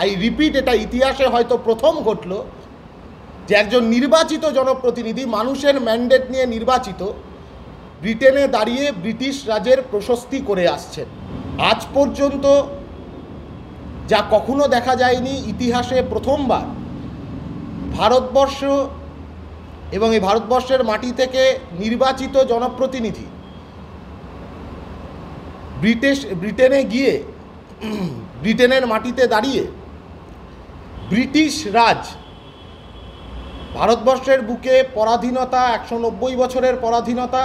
I repeat, এটা ইতিহাসে হয়তো প্রথম ঘটল যে একজন নির্বাচিত জনপ্রতিনিধি, মানুষের ম্যান্ডেট নিয়ে নির্বাচিত, ব্রিটেনে দাঁড়িয়ে ব্রিটিশ রাজের প্রশস্তি করে আসছেন। আজ পর্যন্ত যা কখনো দেখা যায়নি, ইতিহাসে প্রথমবার ভারতবর্ষ এবং এই ভারতবর্ষের মাটি থেকে নির্বাচিত জনপ্রতিনিধি ব্রিটেনে গিয়ে ব্রিটেনের মাটিতে দাঁড়িয়ে ব্রিটিশ রাজ, ভারতবর্ষের বুকে পরাধীনতা, 190 বছরের পরাধীনতা,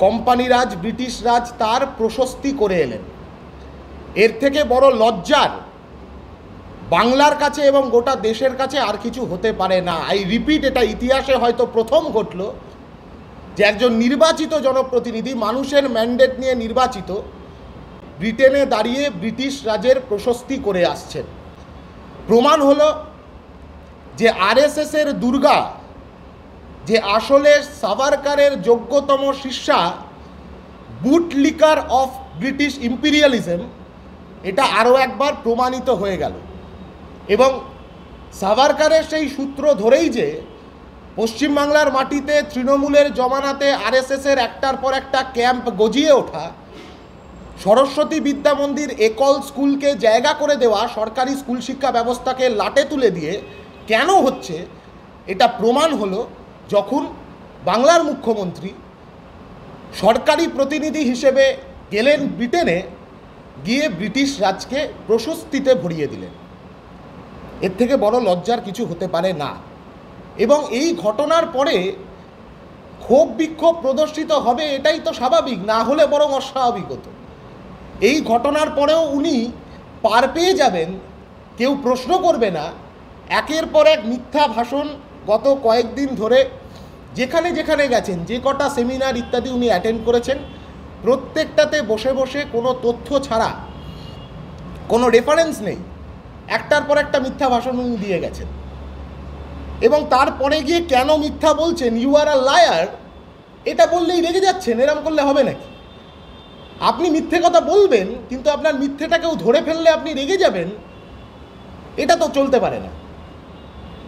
কোম্পানি রাজ, ব্রিটিশ রাজ, তার প্রশস্তি করে এলেন। এর থেকে বড় লজ্জার বাংলার কাছে এবং গোটা দেশের কাছে আর কিছু হতে পারে না। আই রিপিট, এটা ইতিহাসে হয়তো প্রথম ঘটল যে একজন নির্বাচিত জনপ্রতিনিধি, মানুষের ম্যান্ডেট নিয়ে নির্বাচিত, ব্রিটেনে দাঁড়িয়ে ব্রিটিশ রাজের প্রশস্তি করে আসছেন। প্রমাণ হলো যে আরএসএসের দুর্গা, যে আসলে সাভারকারের যোগ্যতম শিষ্যা, বুটলিকার অফ ব্রিটিশ ইম্পিরিয়ালিজম, এটা আরও একবার প্রমাণিত হয়ে গেল। এবং সাভারকারের সেই সূত্র ধরেই যে পশ্চিমবাংলার মাটিতে তৃণমূলের জমানাতে আরএসএসের একটার পর একটা ক্যাম্প গজিয়ে ওঠা, সরস্বতী বিদ্যা মন্দির একল স্কুলকে জায়গা করে দেওয়া, সরকারি স্কুল শিক্ষা ব্যবস্থাকে লাটে তুলে দিয়ে কেন হচ্ছে, এটা প্রমাণ হলো যখন বাংলার মুখ্যমন্ত্রী সরকারি প্রতিনিধি হিসেবে গেলেন ব্রিটেনে, গিয়ে ব্রিটিশ রাজকে প্রশস্তিতে ভরিয়ে দিলেন। এর থেকে বড় লজ্জার কিছু হতে পারে না। এবং এই ঘটনার পরে ক্ষোভ বিক্ষোভ প্রদর্শিত হবে, এটাই তো স্বাভাবিক, না হলে বরং অস্বাভাবিক হতো। এই ঘটনার পরেও উনি পার পেয়ে যাবেন, কেউ প্রশ্ন করবে না। একের পর এক মিথ্যা ভাষণ গত কয়েকদিন ধরে যেখানে যেখানে গেছেন, যে কটা সেমিনার ইত্যাদি উনি অ্যাটেন্ড করেছেন, প্রত্যেকটাতে বসে বসে কোনো তথ্য ছাড়া, কোনো রেফারেন্স নেই, একটার পর একটা মিথ্যা ভাষণ উনি দিয়ে গেছেন। এবং তারপরে গিয়ে কেন মিথ্যা বলছেন, ইউ আর আ লায়ার, এটা বললেই রেগে যাচ্ছেন, এরম করলে হবে নাকি? আপনি মিথ্যে কথা বলবেন, কিন্তু আপনার মিথ্যেটাকেও ধরে ফেললে আপনি রেগে যাবেন, এটা তো চলতে পারে না।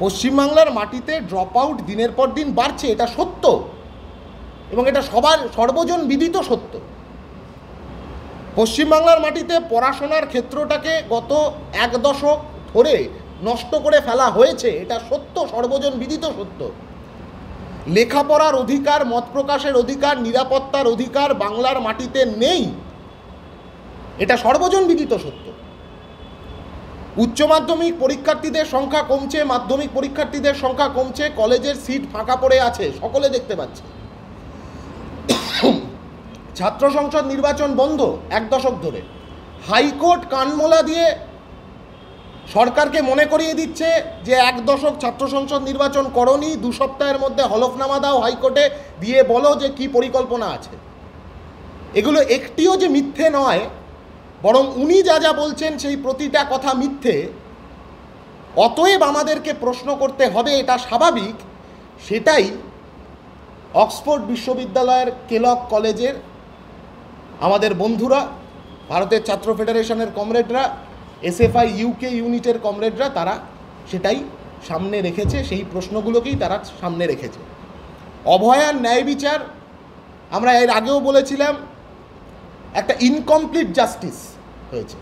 পশ্চিমবাংলার মাটিতে ড্রপ আউট দিনের পর দিন বাড়ছে, এটা সত্য, এবং এটা সর্বজন বিদিত সত্য। পশ্চিমবাংলার মাটিতে পড়াশোনার ক্ষেত্রটাকে গত 1 দশক ধরে নষ্ট করে ফেলা হয়েছে, এটা সত্য, সর্বজন বিদিত সত্য। লেখাপড়ার অধিকার, মত প্রকাশের অধিকার, নিরাপত্তার অধিকার বাংলার মাটিতে নেই, এটা সর্বজন বিদিত সত্য। উচ্চ মাধ্যমিক পরীক্ষার্থীদের সংখ্যা কমছে, মাধ্যমিক পরীক্ষার্থীদের সংখ্যা কমছে, কলেজের সিট ফাঁকা পড়ে আছে, সকলে দেখতে পাচ্ছে। ছাত্র সংসদ নির্বাচন বন্ধ 1 দশক ধরে। হাইকোর্ট কানমোলা দিয়ে সরকারকে মনে করিয়ে দিচ্ছে যে 1 দশক ছাত্র সংসদ নির্বাচন করনি, 2 সপ্তাহের মধ্যে হলফনামা দাও হাইকোর্টে, দিয়ে বলো যে কি পরিকল্পনা আছে। এগুলো একটিও যে মিথ্যে নয়, বরং উনি যা যা বলছেন সেই প্রতিটা কথা মিথ্যে। অতএব আমাদেরকে প্রশ্ন করতে হবে, এটা স্বাভাবিক। সেটাই অক্সফোর্ড বিশ্ববিদ্যালয়ের কেলগ কলেজের আমাদের বন্ধুরা, ভারতের ছাত্র ফেডারেশনের কমরেডরা, এসএফআই ইউকে ইউনিটের কমরেডরা, তারা সেটাই সামনে রেখেছে, সেই প্রশ্নগুলোকেই তারা সামনে রেখেছে। অভয়ার ন্যায় বিচার, আমরা এর আগেও বলেছিলাম, একটা ইনকমপ্লিট জাস্টিস হয়েছে।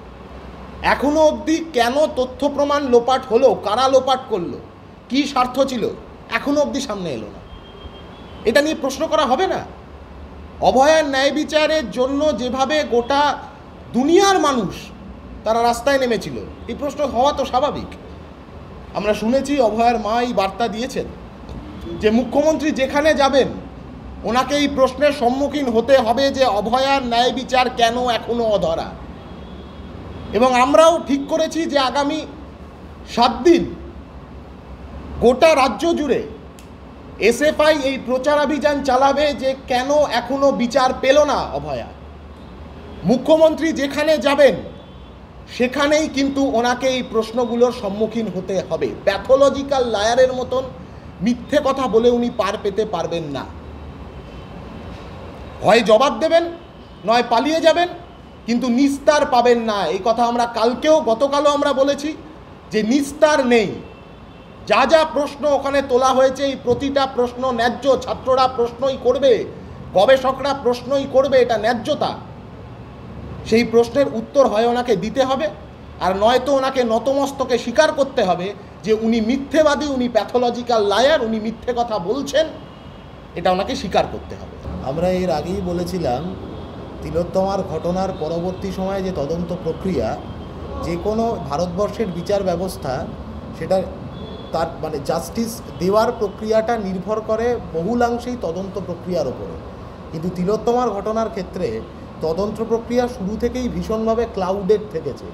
এখনও অবধি কেন তথ্য প্রমাণ লোপাট হলো, কারা লোপাট করলো, কী স্বার্থ ছিল, এখনও অবধি সামনে এলো না। এটা নিয়ে প্রশ্ন করা হবে না? অভয়ার ন্যায় বিচারের জন্য যেভাবে গোটা দুনিয়ার মানুষ তারা রাস্তায় নেমেছিল, এই প্রশ্ন হওয়া তো স্বাভাবিক। আমরা শুনেছি অভয়ার মা এই বার্তা দিয়েছেন যে মুখ্যমন্ত্রী যেখানে যাবেন ওনাকে এই প্রশ্নের সম্মুখীন হতে হবে যে অভয়ার ন্যায় বিচার কেন এখনও অধরা। এবং আমরাও ঠিক করেছি যে আগামী 7 দিন গোটা রাজ্য জুড়ে এসএফআই এই প্রচারাভিযান চালাবে যে কেন এখনও বিচার পেল না অভয়া। মুখ্যমন্ত্রী যেখানে যাবেন সেখানেই কিন্তু ওনাকে এই প্রশ্নগুলোর সম্মুখীন হতে হবে। প্যাথোলজিক্যাল লায়ারের মতন মিথ্যে কথা বলে উনি পার পেতে পারবেন না। হয় জবাব দেবেন, নয় পালিয়ে যাবেন, কিন্তু নিস্তার পাবেন না। এই কথা আমরা গতকালও আমরা বলেছি, যে নিস্তার নেই। যা যা প্রশ্ন ওখানে তোলা হয়েছে, এই প্রতিটা প্রশ্ন ন্যায্য। ছাত্ররা প্রশ্নই করবে, গবেষকরা প্রশ্নই করবে, এটা ন্যায্যতা। সেই প্রশ্নের উত্তর হয় ওনাকে দিতে হবে, আর নয়তো ওনাকে নতমস্তকে স্বীকার করতে হবে যে উনি মিথ্যেবাদী, উনি প্যাথোলজিক্যাল লায়ার, উনি মিথ্যে কথা বলছেন। এটা ওনাকে স্বীকার করতে হবে। আমরা এর আগেই বলেছিলাম তিলোত্তমার ঘটনার পরবর্তী সময়ে যে তদন্ত প্রক্রিয়া, যে কোনো ভারতবর্ষের বিচার ব্যবস্থা সেটা তার মানে জাস্টিস দেওয়ার প্রক্রিয়াটা নির্ভর করে বহুলাংশেই তদন্ত প্রক্রিয়ার ওপরে। কিন্তু তিলোত্তমার ঘটনার ক্ষেত্রে তদন্ত প্রক্রিয়া শুরু থেকেই ভীষণভাবে ক্লাউডেড থেকেছে,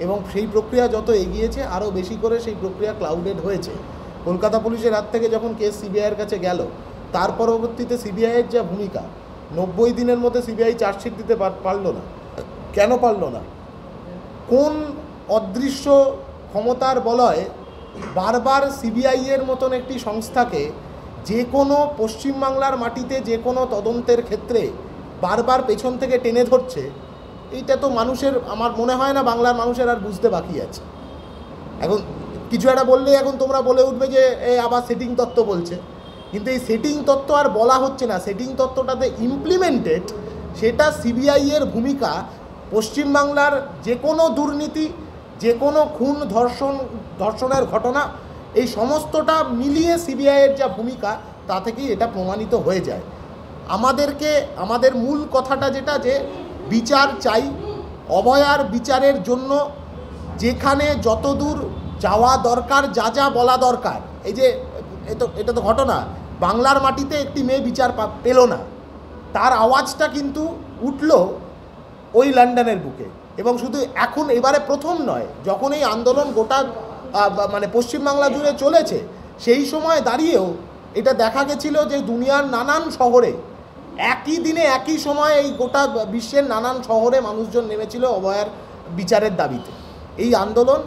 এবং সেই প্রক্রিয়া যত এগিয়েছে আরও বেশি করে সেই প্রক্রিয়া ক্লাউডেড হয়েছে। কলকাতা পুলিশের হাত থেকে যখন কেস সিবিআইয়ের কাছে গেল, তার পরবর্তীতে সিবিআইয়ের যা ভূমিকা, 90 দিনের মধ্যে সিবিআই চার্জশিট দিতে পারল না। কেন পারল না? কোন অদৃশ্য ক্ষমতার বলয়ে বারবার সিবিআইয়ের মতন একটি সংস্থাকে যে কোনো পশ্চিমবাংলার মাটিতে যে কোনো তদন্তের ক্ষেত্রে বারবার পেছন থেকে টেনে ধরছে? এইটা তো মানুষের, আমার মনে হয় না বাংলার মানুষের আর বুঝতে বাকি আছে। এখন কিছু একটা বললে এখন তোমরা বলে উঠবে যে আবার সেটিং তত্ত্ব বলছে, কিন্তু এই সেটিং তত্ত্ব আর বলা হচ্ছে না। সেটিং তত্ত্বটাতে ইমপ্লিমেন্টেড, সেটা সিবিআইয়ের ভূমিকা। পশ্চিমবাংলার যে কোনো দুর্নীতি, যে কোনো খুন, ধর্ষণের ঘটনা, এই সমস্তটা মিলিয়ে সিবিআইয়ের যা ভূমিকা, তা থেকেই এটা প্রমাণিত হয়ে যায়। আমাদের মূল কথাটা যেটা, যে বিচার চাই। অভয়ার বিচারের জন্য যেখানে যতদূর যাওয়া দরকার, যা যা বলা দরকার, এই যে এটা তো ঘটনা, বাংলার মাটিতে একটি মেয়ে বিচার পেল না, তার আওয়াজটা কিন্তু উঠল ওই লন্ডনের বুকে। এবং শুধু এখন এবারে প্রথম নয়, যখন এই আন্দোলন গোটা মানে পশ্চিমবাংলা জুড়ে চলেছে, সেই সময় দাঁড়িয়েও এটা দেখা গেছিল যে দুনিয়ার নানান শহরে একই দিনে একই সময় এই গোটা বিশ্বের নানান শহরে মানুষজন নেমেছিল অভয়ার বিচারের দাবিতে। এই আন্দোলন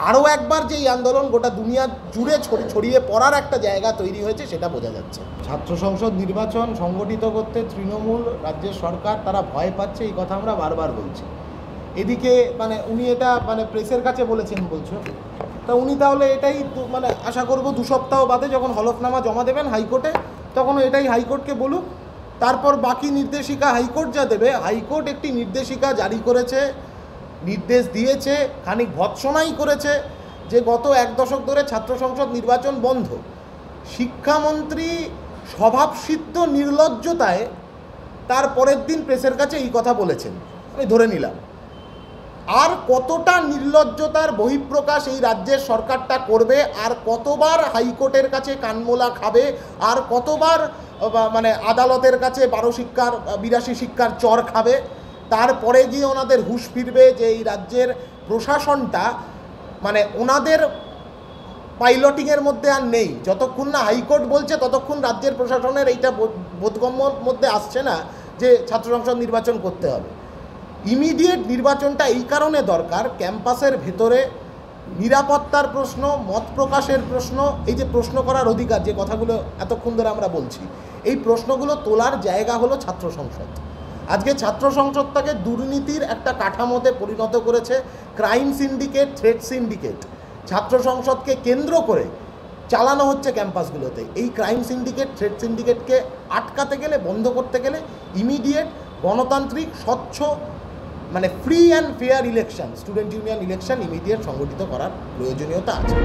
আরও একবার, যে এই আন্দোলন গোটা দুনিয়া জুড়ে ছড়িয়ে পড়ার একটা জায়গা তৈরি হয়েছে, সেটা বোঝা যাচ্ছে। ছাত্র সংসদ নির্বাচন সংগঠিত করতে তৃণমূল, রাজ্যের সরকার, তারা ভয় পাচ্ছে, এই কথা আমরা বারবার বলছি। এদিকে মানে উনি এটা মানে প্রেসের কাছে বলেছেন বলছো, তা উনি তাহলে এটাই মানে আশা করব 2 সপ্তাহ বাদে যখন হলফনামা জমা দেবেন হাইকোর্টে, তখন এটাই হাইকোর্টকে বলুক। তারপর বাকি নির্দেশিকা হাইকোর্ট যা দেবে। হাইকোর্ট একটি নির্দেশিকা জারি করেছে, নির্দেশ দিয়েছে, খানিক ভৎসনাই করেছে যে গত 1 দশক ধরে ছাত্র সংসদ নির্বাচন বন্ধ। শিক্ষামন্ত্রী স্বভাবসিদ্ধ নির্লজ্জতায় তার পরের দিন প্রেসের কাছে এই কথা বলেছেন, আমি ধরে নিলাম। আর কতটা নির্লজ্জতার বহিঃপ্রকাশ এই রাজ্যের সরকারটা করবে, আর কতবার হাইকোর্টের কাছে কানমোলা খাবে, আর কতবার মানে আদালতের কাছে 82 শিক্ষার চর খাবে, তারপরে গিয়ে ওনাদের হুঁশ ফিরবে যে এই রাজ্যের প্রশাসনটা মানে ওনাদের পাইলটিংয়ের মধ্যে আর নেই। যতক্ষণ না হাইকোর্ট বলছে ততক্ষণ রাজ্যের প্রশাসনের এইটা বোধগম্যর মধ্যে আসছে না যে ছাত্র সংসদ নির্বাচন করতে হবে। ইমিডিয়েট নির্বাচনটা এই কারণে দরকার, ক্যাম্পাসের ভেতরে নিরাপত্তার প্রশ্ন, মত প্রকাশের প্রশ্ন, এই যে প্রশ্ন করার অধিকার, যে কথাগুলো এতক্ষণ ধরে আমরা বলছি, এই প্রশ্নগুলো তোলার জায়গা হলো ছাত্র সংসদ। আজকে ছাত্র সংসদটাকে দুর্নীতির একটা কাঠামোতে পরিণত করেছে ক্রাইম সিন্ডিকেট, থ্রেট সিন্ডিকেট। ছাত্র সংসদকে কেন্দ্র করে চালানো হচ্ছে ক্যাম্পাসগুলোতে। এই ক্রাইম সিন্ডিকেট, থ্রেট সিন্ডিকেটকে আটকাতে গেলে, বন্ধ করতে গেলে ইমিডিয়েট গণতান্ত্রিক, স্বচ্ছ, মানে free and fair election, student union election immediate সংগঠিত করার প্রয়োজনীয়তা আছে।